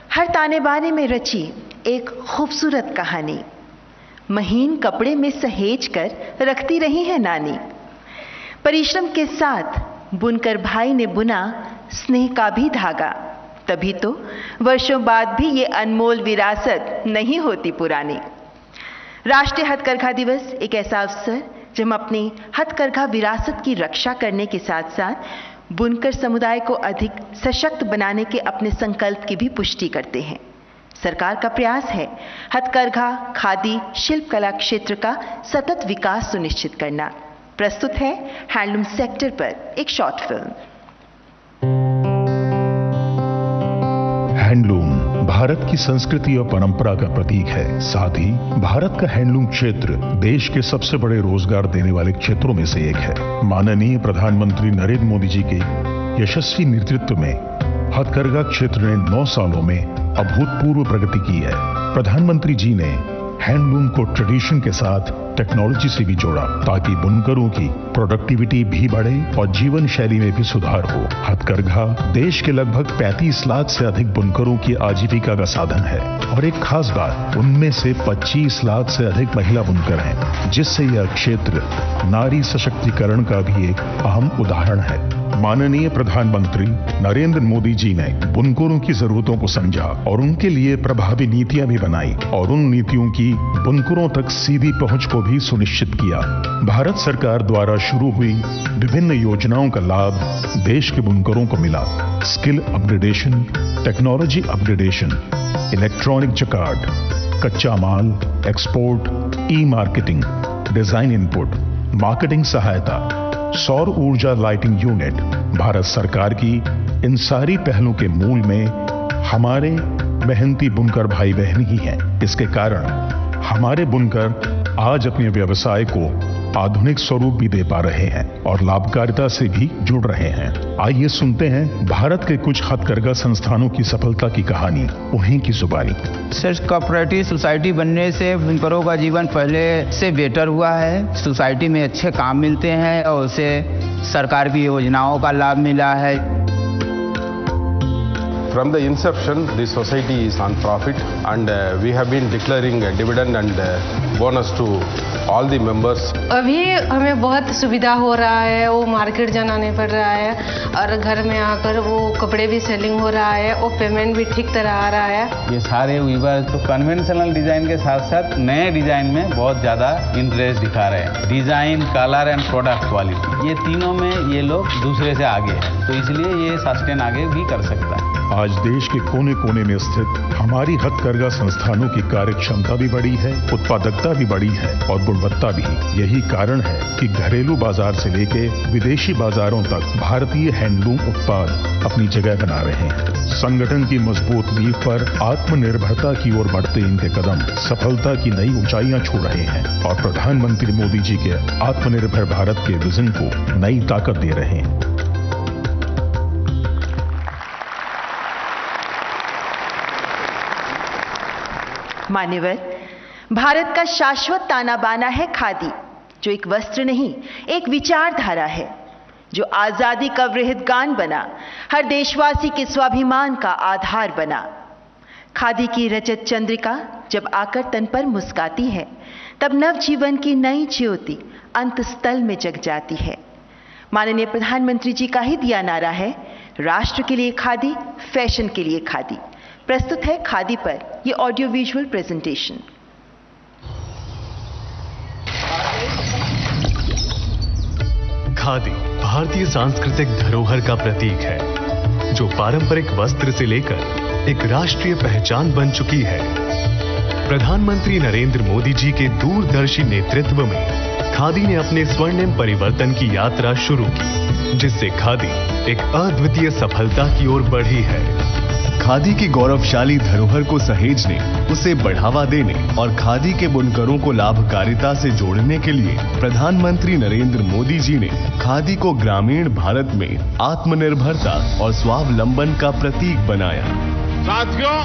हर ताने बाने में रची एक खूबसूरत कहानी, महीन कपड़े में सहेज कर रखती रही है नानी। परिश्रम के साथ बुनकर भाई ने बुना स्नेह का भी धागा, तभी तो वर्षों बाद भी ये अनमोल विरासत नहीं होती पुरानी। राष्ट्रीय हथकरघा दिवस एक ऐसा अवसर जब हम अपनी हथकरघा विरासत की रक्षा करने के साथ साथ बुनकर समुदाय को अधिक सशक्त बनाने के अपने संकल्प की भी पुष्टि करते हैं। सरकार का प्रयास है हथकरघा, खादी, शिल्प कला क्षेत्र का सतत विकास सुनिश्चित करना। प्रस्तुत है हैंडलूम सेक्टर पर एक शॉर्ट फिल्म। हैंडलूम भारत की संस्कृति और परंपरा का प्रतीक है। साथ ही भारत का हैंडलूम क्षेत्र देश के सबसे बड़े रोजगार देने वाले क्षेत्रों में से एक है। माननीय प्रधानमंत्री नरेंद्र मोदी जी के यशस्वी नेतृत्व में हथकरघा क्षेत्र ने 9 सालों में अभूतपूर्व प्रगति की है। प्रधानमंत्री जी ने हैंडलूम को ट्रेडिशन के साथ टेक्नोलॉजी से भी जोड़ा ताकि बुनकरों की प्रोडक्टिविटी भी बढ़े और जीवन शैली में भी सुधार हो। हथकरघा देश के लगभग 35 लाख से अधिक बुनकरों की आजीविका का साधन है और एक खास बात, उनमें से 25 लाख से अधिक महिला बुनकर हैं, जिससे यह क्षेत्र नारी सशक्तिकरण का भी एक अहम उदाहरण है। माननीय प्रधानमंत्री नरेंद्र मोदी जी ने बुनकरों की जरूरतों को समझा और उनके लिए प्रभावी नीतियां भी बनाई और उन नीतियों की बुनकरों तक सीधी पहुंच को भी सुनिश्चित किया। भारत सरकार द्वारा शुरू हुई विभिन्न योजनाओं का लाभ देश के बुनकरों को मिला। Skill upgradation, technology upgradation, electronic jacquard, कच्चा माल, एक्सपोर्ट, ई मार्केटिंग, डिजाइन इनपुट, मार्केटिंग सहायता, सौर ऊर्जा लाइटिंग यूनिट। भारत सरकार की इन सारी पहलों के मूल में हमारे मेहनती बुनकर भाई बहन ही हैं। इसके कारण हमारे बुनकर आज अपने व्यवसाय को आधुनिक स्वरूप भी दे पा रहे हैं और लाभकारिता से भी जुड़ रहे हैं। आइए सुनते हैं भारत के कुछ हथकरघा संस्थानों की सफलता की कहानी उन्हीं की जुबानी। सर, कोऑपरेटिव सोसाइटी बनने से बुनकरों का जीवन पहले से बेहतर हुआ है। सोसाइटी में अच्छे काम मिलते हैं और उसे सरकार की योजनाओं का लाभ मिला है। From the inception, the society is on profit and we have been declaring a dividend and bonus to all the members. अभी हमें बहुत सुविधा हो रहा है, वो मार्केट जाना नहीं पड़ रहा है और घर में आकर वो कपड़े भी सेलिंग हो रहा है और पेमेंट भी ठीक तरह आ रहा है। ये सारे वीवर तो कन्वेंशनल डिजाइन के साथ साथ नए डिजाइन में बहुत ज़्यादा इंटरेस्ट दिखा रहे हैं। Design, colour and product quality, ये तीनों में ये लोग दूसरे से आगे हैं, तो इसलिए ये सस्टेन आगे भी कर सकता है। आज देश के कोने कोने में स्थित हमारी हथकरघा संस्थानों की कार्यक्षमता भी बढ़ी है, उत्पादकता भी बढ़ी है और गुणवत्ता भी। यही कारण है कि घरेलू बाजार से लेके विदेशी बाजारों तक भारतीय हैंडलूम उत्पाद अपनी जगह बना रहे हैं। संगठन की मजबूत नींव पर आत्मनिर्भरता की ओर बढ़ते इनके कदम सफलता की नई ऊंचाइयां छू रहे हैं और प्रधानमंत्री मोदी जी के आत्मनिर्भर भारत के विजन को नई ताकत दे रहे हैं। मान्यवर, भारत का शाश्वत ताना बाना है खादी, जो एक वस्त्र नहीं एक विचारधारा है, जो आजादी का वृहद गान बना, हर देशवासी के स्वाभिमान का आधार बना। खादी की रजत चंद्रिका जब आकर तन पर मुस्काती है, तब नवजीवन की नई ज्योति अंतस्थल में जग जाती है। माननीय प्रधानमंत्री जी का ही दिया नारा है, राष्ट्र के लिए खादी, फैशन के लिए खादी। प्रस्तुत है खादी पर यह ऑडियो विजुअल प्रेजेंटेशन। खादी भारतीय सांस्कृतिक धरोहर का प्रतीक है, जो पारंपरिक वस्त्र से लेकर एक राष्ट्रीय पहचान बन चुकी है। प्रधानमंत्री नरेंद्र मोदी जी के दूरदर्शी नेतृत्व में खादी ने अपने स्वर्णिम परिवर्तन की यात्रा शुरू की, जिससे खादी एक अद्वितीय सफलता की ओर बढ़ी है। खादी की गौरवशाली धरोहर को सहेजने, उसे बढ़ावा देने और खादी के बुनकरों को लाभकारिता से जोड़ने के लिए प्रधानमंत्री नरेंद्र मोदी जी ने खादी को ग्रामीण भारत में आत्मनिर्भरता और स्वावलंबन का प्रतीक बनाया। साथियों,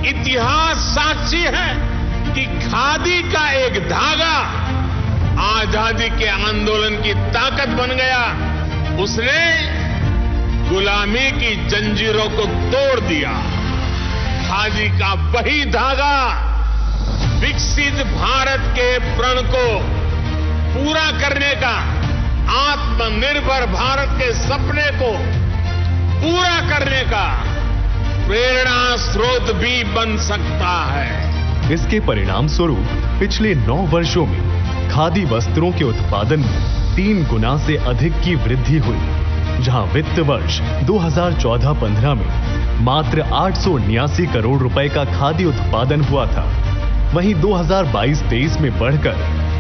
इतिहास साक्षी है कि खादी का एक धागा आजादी के आंदोलन की ताकत बन गया। उसने गुलामी की जंजीरों को तोड़ दिया। खादी का वही धागा विकसित भारत के प्रण को पूरा करने का, आत्मनिर्भर भारत के सपने को पूरा करने का प्रेरणा स्रोत भी बन सकता है। इसके परिणाम स्वरूप पिछले 9 वर्षों में खादी वस्त्रों के उत्पादन में 3 गुना से अधिक की वृद्धि हुई, जहां वित्त वर्ष 2014-15 में मात्र 889 करोड़ रुपए का खादी उत्पादन हुआ था, वहीं 2022-23 में बढ़कर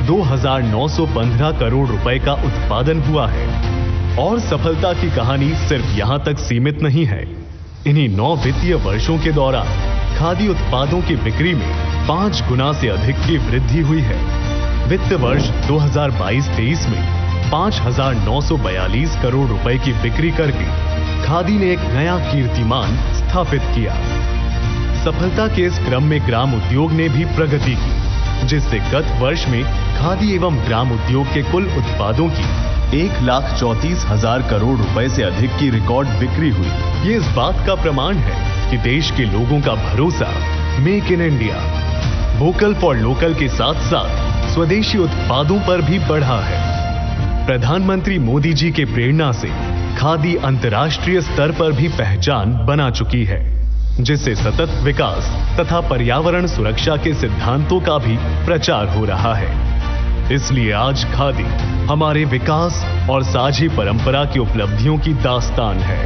2,915 करोड़ रुपए का उत्पादन हुआ है। और सफलता की कहानी सिर्फ यहां तक सीमित नहीं है। इन्हीं 9 वित्तीय वर्षों के दौरान खादी उत्पादों की बिक्री में 5 गुना से अधिक की वृद्धि हुई है। वित्त वर्ष 2022-23 में 5,942 करोड़ रुपए की बिक्री करके खादी ने एक नया कीर्तिमान स्थापित किया। सफलता के इस क्रम में ग्राम उद्योग ने भी प्रगति की, जिससे गत वर्ष में खादी एवं ग्राम उद्योग के कुल उत्पादों की 1,34,000 करोड़ रुपए से अधिक की रिकॉर्ड बिक्री हुई। ये इस बात का प्रमाण है कि देश के लोगों का भरोसा make in India, vocal for local के साथ साथ स्वदेशी उत्पादों पर भी बढ़ा है। प्रधानमंत्री मोदी जी के प्रेरणा से खादी अंतर्राष्ट्रीय स्तर पर भी पहचान बना चुकी है, जिससे सतत विकास तथा पर्यावरण सुरक्षा के सिद्धांतों का भी प्रचार हो रहा है। इसलिए आज खादी हमारे विकास और साझी परंपरा की उपलब्धियों की दास्तान है।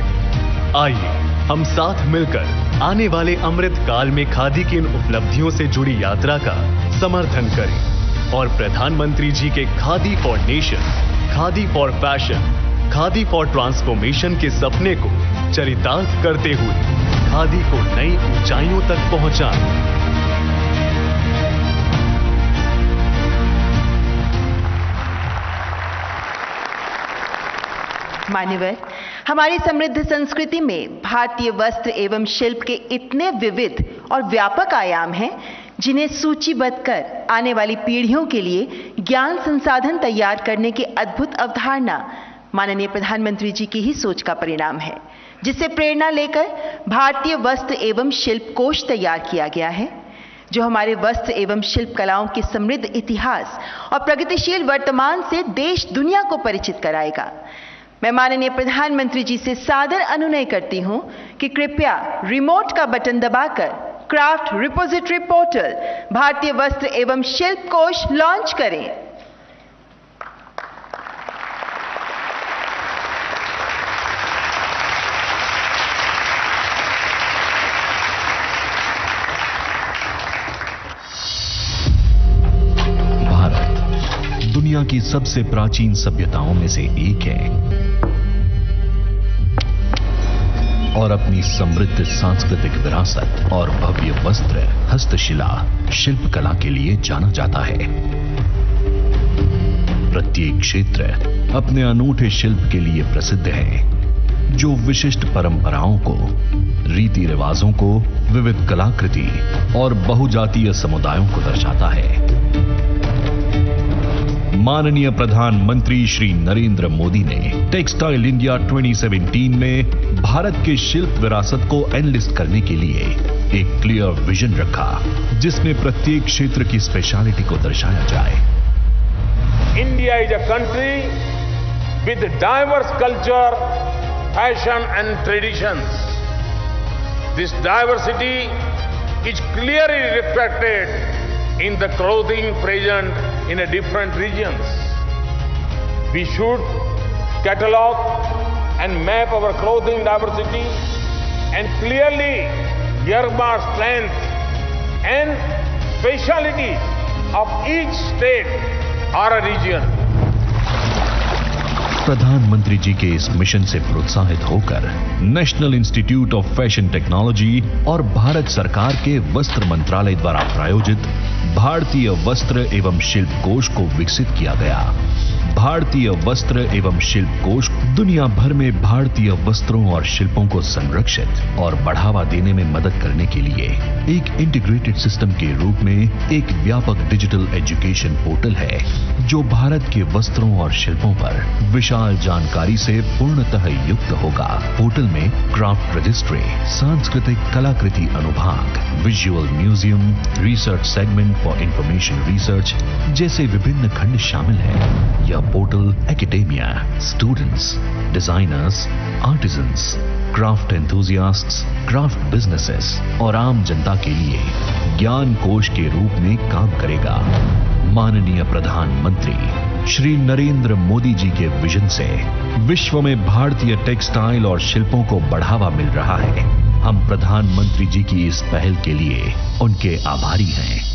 आइए हम साथ मिलकर आने वाले अमृत काल में खादी की इन उपलब्धियों से जुड़ी यात्रा का समर्थन करें और प्रधानमंत्री जी के khadi for nation, khadi for fashion, khadi for transformation के सपने को चरितार्थ करते हुए खादी को नई ऊंचाइयों तक पहुंचाएं। मान्यवर, हमारी समृद्ध संस्कृति में भारतीय वस्त्र एवं शिल्प के इतने विविध और व्यापक आयाम हैं, जिन्हें सूचीबद्ध कर आने वाली पीढ़ियों के लिए ज्ञान संसाधन तैयार करने की अद्भुत अवधारणा माननीय प्रधानमंत्री जी की ही सोच का परिणाम है, जिससे प्रेरणा लेकर भारतीय वस्त्र एवं शिल्प कोष तैयार किया गया है, जो हमारे वस्त्र एवं शिल्प कलाओं के समृद्ध इतिहास और प्रगतिशील वर्तमान से देश दुनिया को परिचित कराएगा। मैं माननीय प्रधानमंत्री जी से सादर अनुनय करती हूं कि कृपया रिमोट का बटन दबाकर क्राफ्ट रिपोजिटरी पोर्टल भारतीय वस्त्र एवं शिल्प कोष लॉन्च करें। भारत दुनिया की सबसे प्राचीन सभ्यताओं में से एक है और अपनी समृद्ध सांस्कृतिक विरासत और भव्य वस्त्र, हस्तशिला, शिल्पकला के लिए जाना जाता है। प्रत्येक क्षेत्र अपने अनूठे शिल्प के लिए प्रसिद्ध है, जो विशिष्ट परंपराओं को, रीति रिवाजों को, विविध कलाकृति और बहुजातीय समुदायों को दर्शाता है। माननीय प्रधानमंत्री श्री नरेंद्र मोदी ने टेक्सटाइल इंडिया 2017 में भारत के शिल्प विरासत को एनलिस्ट करने के लिए एक क्लियर विजन रखा, जिसमें प्रत्येक क्षेत्र की स्पेशलिटी को दर्शाया जाए। India is a country with diverse culture, fashion and traditions. This diversity is clearly reflected in the clothing present in a different regions. We should catalog and map our clothing diversity and clearly earmark strength and specialities of each state or a region. प्रधानमंत्री जी के इस mission से प्रोत्साहित होकर national institute of fashion technology और भारत सरकार के वस्त्र मंत्रालय द्वारा प्रायोजित भारतीय वस्त्र एवं शिल्प कोष को विकसित किया गया, भारतीय वस्त्र एवं शिल्प कोष दुनिया भर में भारतीय वस्त्रों और शिल्पों को संरक्षित और बढ़ावा देने में मदद करने के लिए एक इंटीग्रेटेड सिस्टम के रूप में एक व्यापक डिजिटल एजुकेशन पोर्टल है, जो भारत के वस्त्रों और शिल्पों पर विशाल जानकारी से पूर्णतः युक्त होगा। पोर्टल में क्राफ्ट रजिस्ट्री, सांस्कृतिक कलाकृति अनुभाग, visual museum, research segment for information research जैसे विभिन्न खंड शामिल हैं। यह portal academia, students, designers, artisans, craft enthusiasts, craft businesses और आम जनता के लिए ज्ञान कोश के रूप में काम करेगा। माननीय प्रधानमंत्री श्री नरेंद्र मोदी जी के विजन से विश्व में भारतीय टेक्सटाइल और शिल्पों को बढ़ावा मिल रहा है। हम प्रधानमंत्री जी की इस पहल के लिए उनके आभारी हैं।